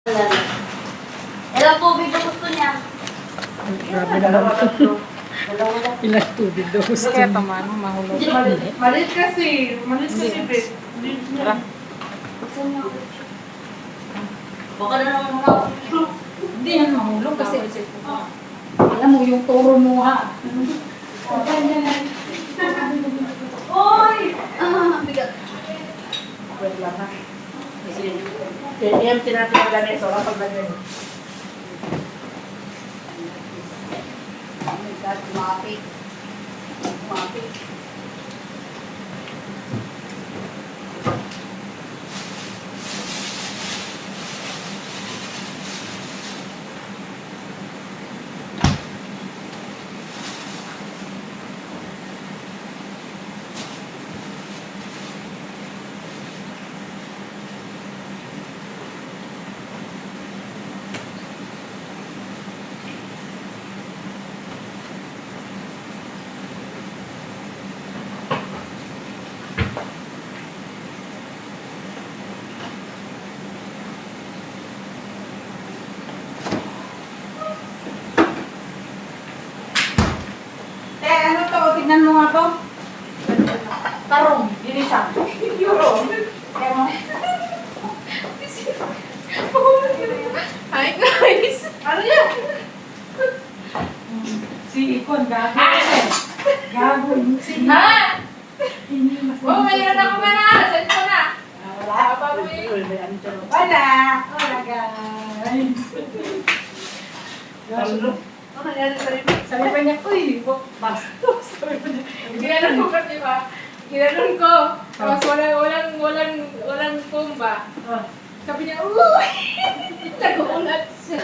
Ilang tubig na gusto niya? Grabe naman ito. Ilang tubig daw gusto Kaya niya. tama, mahulog. Malit kasi, babe. Tara. Gusto niya. Baka na naman mga Hindi yan mahulog kasi alam mo yung turo mo ha. Oy! Bigat. Wait lang ha. Kaya yan tinatawag na ito. Kapag ganyan. Oh my God, lumapit. Lumapit. Ano to? Tignan mo nga to. Tarong. Ginisang. Kaya mo. Hi guys! Ano yan? Si Ikon, gago. Gago. Si Ha? Oh, mayroon ako na! Saan ko na? Wala. Papawi. Wala. Wala guys. Ano nangyari sa rin? Sabi pa niya, uy, bastos. Sabi pa niya. Ginanon ko kasi ba? Ginanon ko. Tapos walang pumba. Sabi niya, uy! Nagulat siya.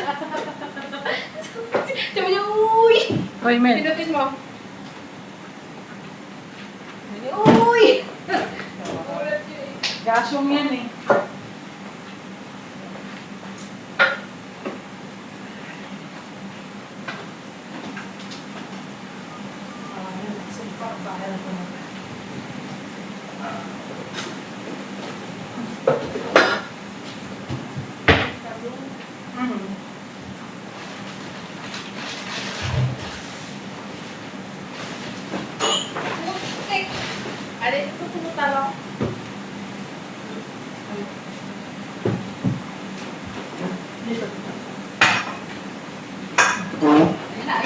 Sabi niya, uy! Hoy, Mel. Pinutin mo. Sabi niya, uy! Nagulat siya eh. Gasyong yan eh. Alin, ito pumutalo. Ayun na.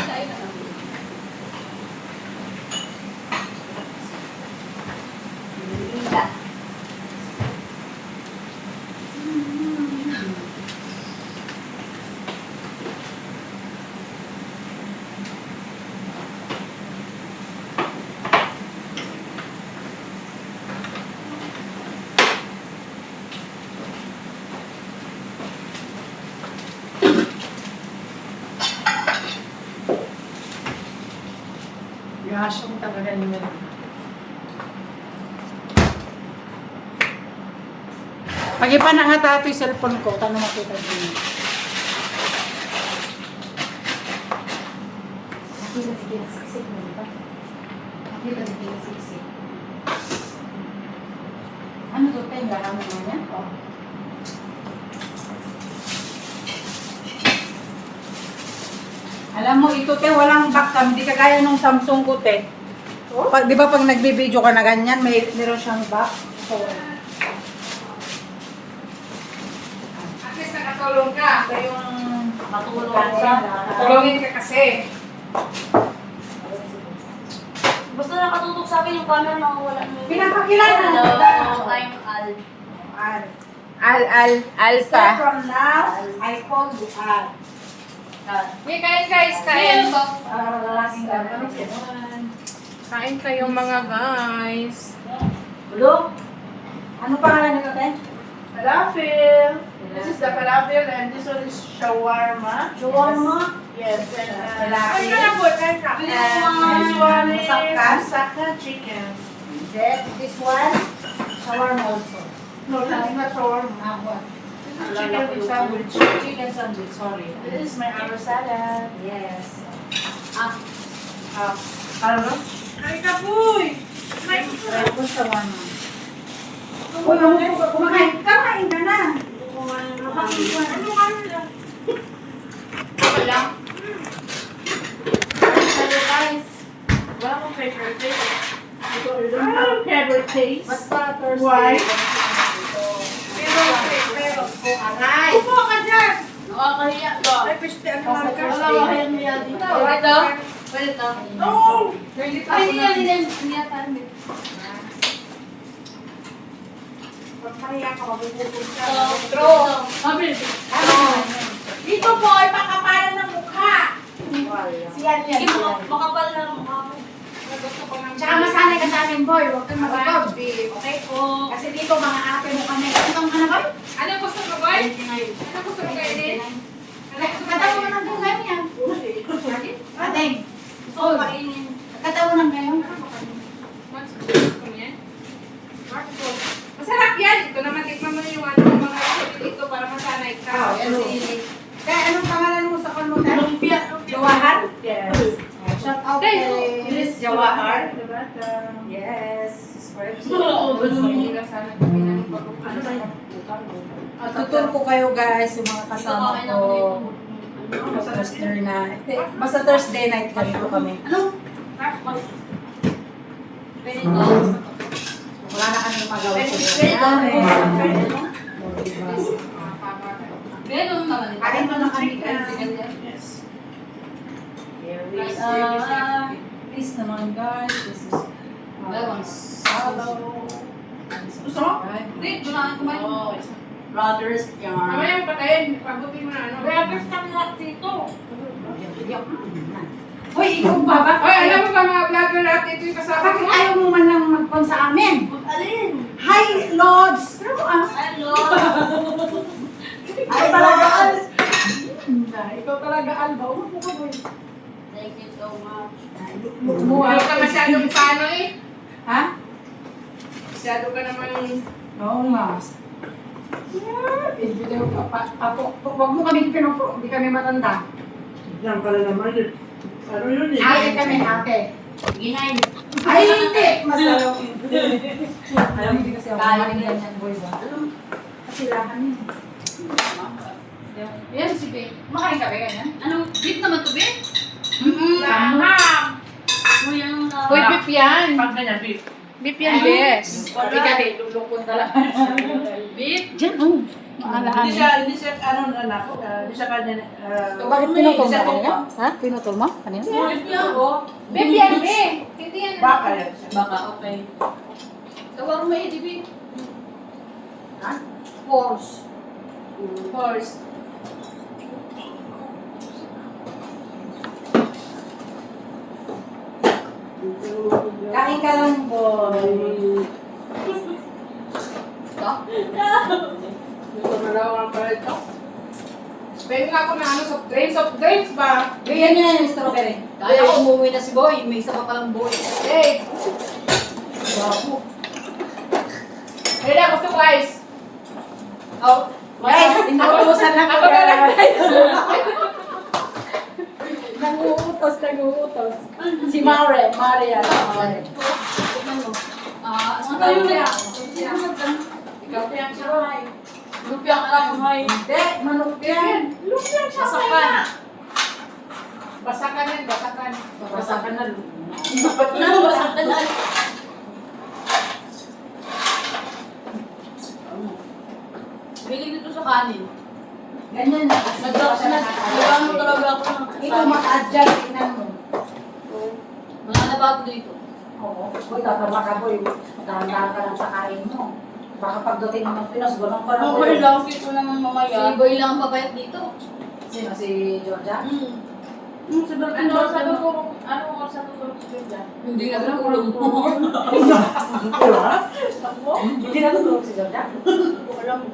Bigat. Gasyong talaga ni Mel. Pag ipanangata ito yung cellphone ko, tanong makita din. Nakita si Kinasiksik mo, di ba? Nakita si Kinasiksik. Ano to, tayo? Gano'n mo niya? Oh. Alam mo, ito te, walang backcam. Di kagaya nung Samsung ko te. Pag, di ba pag nagbi-video ka na ganyan, meron siyang back. So, At least nakatulong ka. ito yung Matulog sa... Tulungin ka kasi. Basta nakatutok sa akin yung camera na wala na yun. Pinapakilala na Hello, kita. I'm Al. Al. Alpha. From now, I call you Al. Okay, kain guys, kain. Lalaking gano'n. Kain kayo mga guys. Hello? Ano pangalan nito te? Falafel. This is the falafel and this one is shawarma. Shawarma. Yes. And Kain ka na po, kain ka. this one is Musaka. Musaka chicken. This one, shawarma also. No, this is not shawarma. What? This is chicken with sandwich. Chicken sandwich, sorry. This is my arrow salad. Yes. I don't know. Kain ka po. Try ko shawarma. Uy, kumakain ka na. Okay lang. Hello guys. Wala akong favorite taste. Ito, I don't have favorite taste. Basta Thursday. Why? Pero. Aray! Upo ka dyan! Nakakahiya ka. Ay, piste, ano Wala naman ka Thursday? kaya niya dito. Ito? Pwede ito. No! Ay, hindi yan, hindi yan. Hindi yan, parang dito. Magpahiya ka, mabubukod ka. True. Mabilis. Ano? Dito po ay pakapalan ng mukha. Wala. Siyan yan. Sige, makapal na mukha mo. Tsaka masanay ka sa amin, boy. Huwag kang magagod. Okay po. Kasi dito mga ate mo kami. Itong ano ba? Ano gusto mo, boy? Ano gusto mo kainin? Katawa mo ng ngayon yan. Ating. Gusto mo kainin? Katawa ng ngayon. Gusto mo yan? Masarap yan. Ito naman, tikman mo na yung ano, mga recipe dito para masanay ka. Kaya anong pangalan mo sa konmutan? Lumpia. Jawahar? Yes. Shout out Guys, kay Miss Jawahar. Yes. Subscribe. Hindi na sana kami ng pagkukunan. Ano ba yan? Tutur ko kayo guys, yung mga kasama ko. Thursday night. Basta Thursday night kami po kami. Ano? Pwede ito. Wala na kami magawa sa Pwede ito. Diba? Pwede ito naman. Kain mo na kami guys. Yes. Please naman guys, this is Salo. Gusto mo? Hindi, gunahan ko ba? Brothers, Mamaya yung patayin. Pagutin mo na ano. Brothers kami lahat dito. Hoy, ikaw ba ba? Oy, alam mo ba mga vlogger natin ito yung kasama Bakit ko? ayaw mo man lang magpon sa amin? Alin? Hi, Lords! Pero Hello. ay talaga al. Ikaw talaga al ba? Huwag mo ka boy. Thank you so much. Lumuha Huwag ka masyadong paano eh. Ha? Masyado ka naman. Oo nga. Video ka pa. Huwag mo kami pinupo. Hindi kami matanda. Yan pala naman yun. Ano yun eh? Ate kami, ate. Ginain. Ay, hindi! Mas lalo. Alam mo, Hindi kasi ako Kaya maring din. ganyan, boy ba? Kasi lahan yun. Yan si Be. Makain ka ba ganyan? Ano? Beef naman to, beef? Laham. Yung Uy, beef yan. Pag ganyan, beef. Beef yan, bes. Wala. Hindi ka di, lulukon talaga. beef? Diyan, oh. Maalahan. Hindi siya, ano, anak, hindi siya kanya, Bakit pinutol mo Isa kanina? po. Ha? Pinutol mo kanina? Beef yan, oh. Beef yan, be. Hindi yan. baka yan siya. Baka, okay. Tawag mo eh, beef. Ha? Horse. Horse. Kain ka lang, boy. Ito? Gusto mo daw ang pala ito? Spend nga ako na ano, soft drinks ba? Bigyan niyo na yung strawberry. Kaya ko umuwi na si Boy, may isa pa palang boy. Hey! Bago. Ayun na, gusto ko guys. Oh, Guys, inuutosan lang Ako na lang guys. Nanguutos. Si Mare, Maria. Tignan mo. Ano tayo na? Ikaw pa yung siya. Lumpia ka lang, hay. Hindi, manok yan. Basakan. Basakan yan, basakan. Basakan na. Ano basakan na? Biling dito sa kanin. Ganyan na. Nagano talaga ako ng Ito, maka-adjust. Tingnan mo. mga nabago dito. Oo. Boy, tatama ka, boy. Dahan-dahan ka lang sa kain mo. Baka pagdating mo ng Pinos, gano'n ka lang. Okay lang, dito naman mamaya. Si Boy lang ang papayat dito. Sino? Si Georgia? Si Bertin Ano daw sa sa tutulong? Ano oras sa tutulong si Julia? Hindi na natulog mo. Hindi na tutulog si Georgia? Alam mo.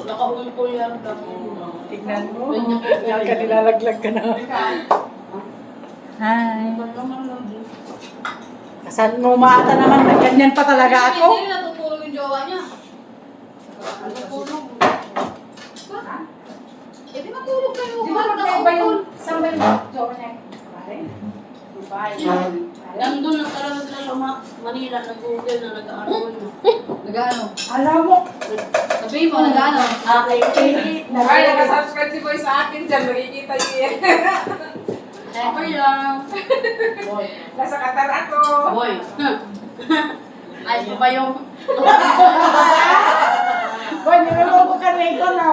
Nakaulong ko yan. Tignan mo. Ganyan ko. Yan ka, nilalaglag ka na. Hi. Saan mo maata naman na ganyan pa talaga ako? Hindi natutulog yung jowa niya. Natutulog. Eh di matulog kayo. Di ba magkaiba yung saan ba yung jowa niya? Pare? bahay. Nandun na talaga sila sa Manila, nag-google na nag-ano na. Nag-ano? Alam mo, Sabihin mo, nag-ano? Okay, Ay, nakasubscribe si Boy sa akin dyan. Makikita niyo yan. okay lang. Boy. Nasa Qatar ako. Boy. Ayos pa ba yung... boy, niloloko ka na ikaw na.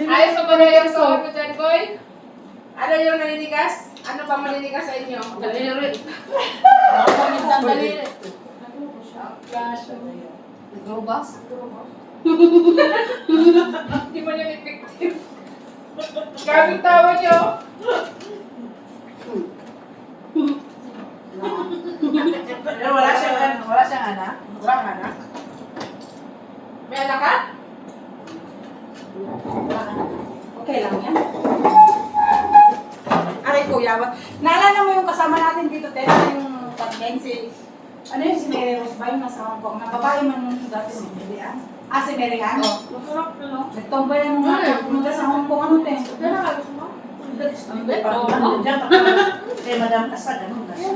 Ayos pa ba na yung suot mo dyan, Boy? Ano yung naninigas? Ano pa maninigas sa inyo? Daliri. Nakapamit ng daliri. Nagrobas? Hindi mo niya effective. Gamit tawa niyo. Pero wala siyang anak. Walang anak. May anak ka? Okay lang yan. Aray kuya, naalala mo yung kasama natin dito, Tera, yung tagden si, ano yun, si Mary Rose ba yung nasa Hong Kong, na babae man nung dati si Mary Ann? Ah, si Mary Ann? Masarap na, no? Nagtombay na nung mga sa Hong Kong, ano, Ten? Dala ka gusto mo? Kaya Madam Asa, ganun na siya.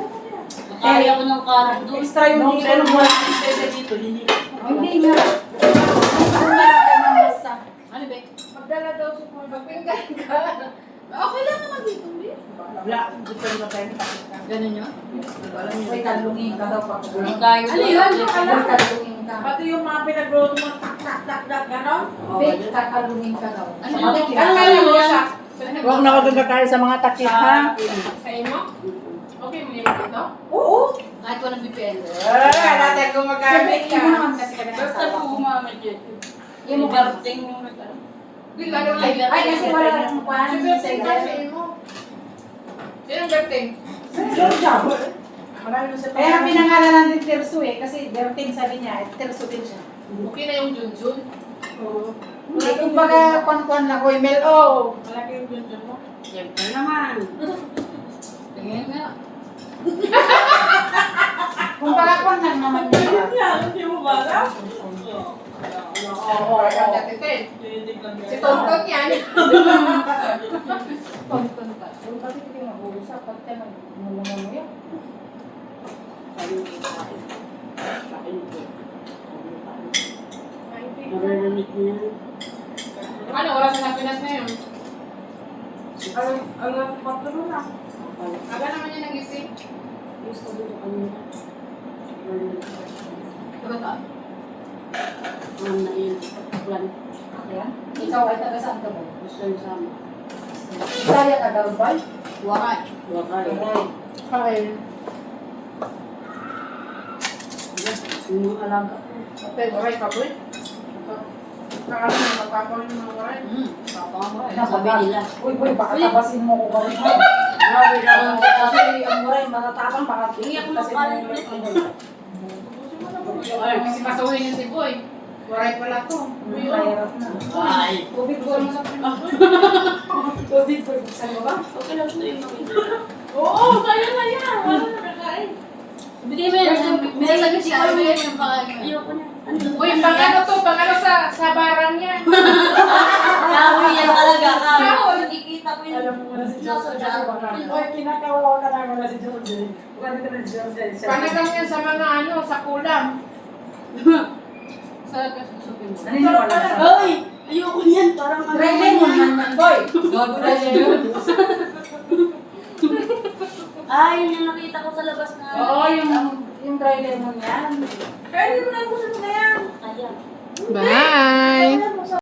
Kaya ko ng karang doon. Extra yung Nung dito. pero wala kang pwede dito, hindi. Hindi nga. Ano na kay Mama Sa? Ano ba? Magdala daw sa mga pinggan ka. Okay lang naman dito, Bi. Wala, hindi pa rin tayo nakakita. Ganun yun? Uy, talungin ka daw pa. Ang tayo Ano yun? Uy, talungin ka. Pati yung mga pinag-road mo, tak, gano'n? Wait, tatalungin ka daw. Ano Ano yun? Ano kaya mo siya? Huwag na huwag tayo sa mga takip, ha? Sa inyo? Okay mo yung ito? Oo. Kahit walang BPL. Natin kung Siyempre, magkamit hindi ka. naman kasi kami Basta nasawa. po gumamit yun. Yung Yung garting yung nagkaroon. Di lalo lang. Ay, kasi wala nang kuhan. Si Berting ka sa inyo. Sino Berting? Marami na sa Kaya pinangalan natin Tirso eh, kasi Berting sabi niya, Tirso din siya. Okay na yung Junjun. Hindi, kumbaga, kwan-kwan lang, oy, Mel, oh. Malaki yung ganda mo. Siyempre naman. Tingin nga. Kumbaga, kwan lang naman niya. Hindi mo ba alam? Oo, ang dati din. Si Tonton yan. Tonton pa. Yung kasi hindi mag-uusap, pag ka nag-mumuno yan. Narinig niya. Ano oras na Pinas ngayon? Aga naman yan nagising. Gusto ko kanina. Diba ka? Ang na yun. Plan. Ayan. Ikaw ay taga saan ka ba? Gusto yung sama. Isaya ka daw ba? Waray. Wakay. Okay. Yung mga alaga ko. Okay, okay ka boy. Nakala mo magpapalit ng mga waray. Papa mo eh. Sabi nila. Uy, boy, baka tabasin mo ko kami. Grabe lang. Kasi ang muray, matatapang, baka Hindi ako kasi makalit may- ulit. Ay, kasi masuhin niya si Boy. Waray pala to. Mahirap na. Ay. Tubig ko mo sa Tubig ko, buksan mo ba? Okay lang ito yung mga. Oo, kaya na yan. Wala na nakain. Bigay mo yan. Minsan sabi siya, ano yan yung pakain. Ayoko na. Ano? Uy, pang ano to? Pang ano sa barang yan? Kahoy yan talaga. Kahoy. Kahoy. Nakikita ko yung... Alam mo muna si Johnson kasi baka. Oy, kinakawawa ka na wala si Johnson. Wala dito na si Johnson. Panagang yan sa mga ano, sa kulam. Sa kasusupin mo. Ano yung wala sa? Ay! Ayoko niyan. Parang ano Try lemon man man, boy. Gago na yun. Ay, yun yung nakita ko sa labas na... Oo, yung dry lemon yan. Kaya hindi mo na gusto na yan. Ayan. Bye!